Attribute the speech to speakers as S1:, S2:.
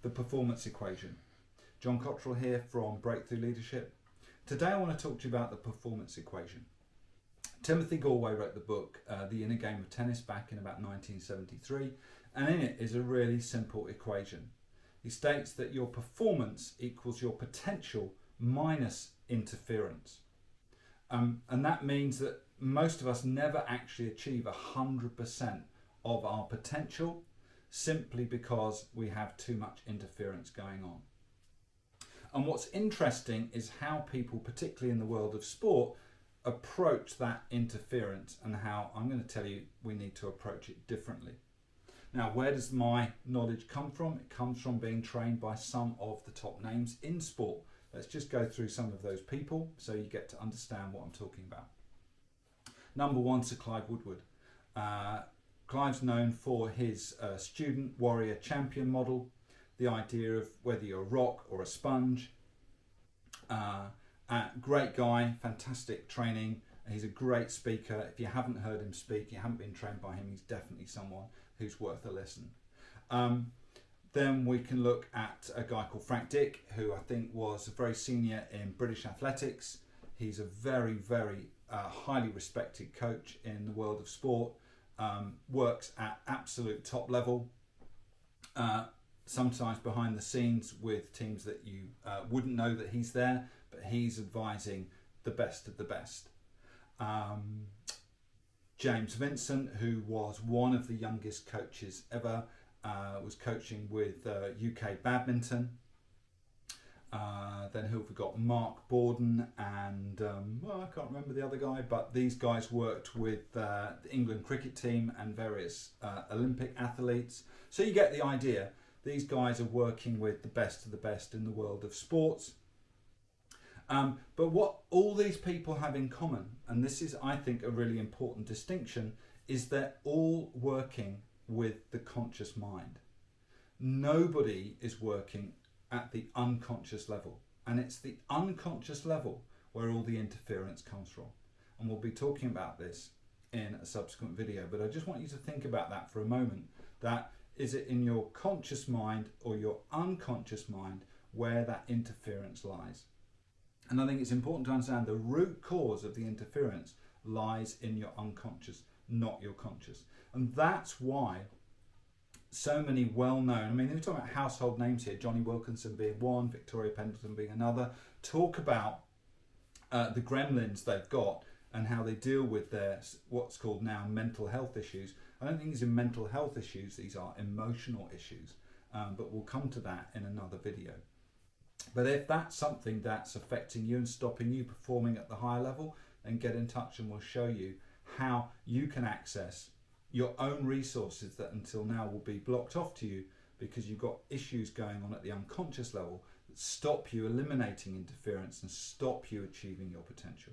S1: the performance equation. John Cottrell here from Breakthrough Leadership. Today I want to talk to you about the performance equation. Timothy Galway wrote the book, The Inner Game of Tennis, back in about 1973, and in it is a really simple equation. He states that your performance equals your potential minus interference. And that means that most of us never actually achieve 100% of our potential simply because we have too much interference going on. And what's interesting is how people, particularly in the world of sport, approach that interference, and how I'm going to tell you we need to approach it differently. Now, where does my knowledge come from? It comes from being trained by some of the top names in sport. Let's just go through some of those people so you get to understand what I'm talking about. Number one, Sir Clive Woodward. Clive's known for his student warrior champion model, the idea of whether you're a rock or a sponge. Great guy, fantastic training. He's a great speaker. If you haven't heard him speak, you haven't been trained by him, he's definitely someone who's worth a listen. Then we can look at a guy called Frank Dick, who I think was very senior in British athletics. He's a very, very highly respected coach in the world of sport, works at absolute top level, sometimes behind the scenes with teams that you wouldn't know that he's there, but he's advising the best of the best. James Vincent, who was one of the youngest coaches ever, was coaching with UK badminton. Then who have we got? Mark Borden and well, I can't remember the other guy, but these guys worked with the England cricket team and various Olympic athletes. So you get the idea. These guys are working with the best of the best in the world of sports. But what all these people have in common, and this is, I think, a really important distinction, is they're all working with the conscious mind. Nobody is working at the unconscious level, and it's the unconscious level where all the interference comes from. And we'll be talking about this in a subsequent video, but I just want you to think about that for a moment. That is it in your conscious mind or your unconscious mind where that interference lies. And I think it's important to understand the root cause of the interference lies in your unconscious, not your conscious. And that's why so many well-known, I mean, we're talking about household names here, Johnny Wilkinson being one, Victoria Pendleton being another, talk about the gremlins they've got and how they deal with their what's called now mental health issues. I don't think these are mental health issues, these are emotional issues, but we'll come to that in another video. But if that's something that's affecting you and stopping you performing at the higher level, then get in touch and we'll show you how you can access your own resources that until now will be blocked off to you because you've got issues going on at the unconscious level that stop you eliminating interference and stop you achieving your potential.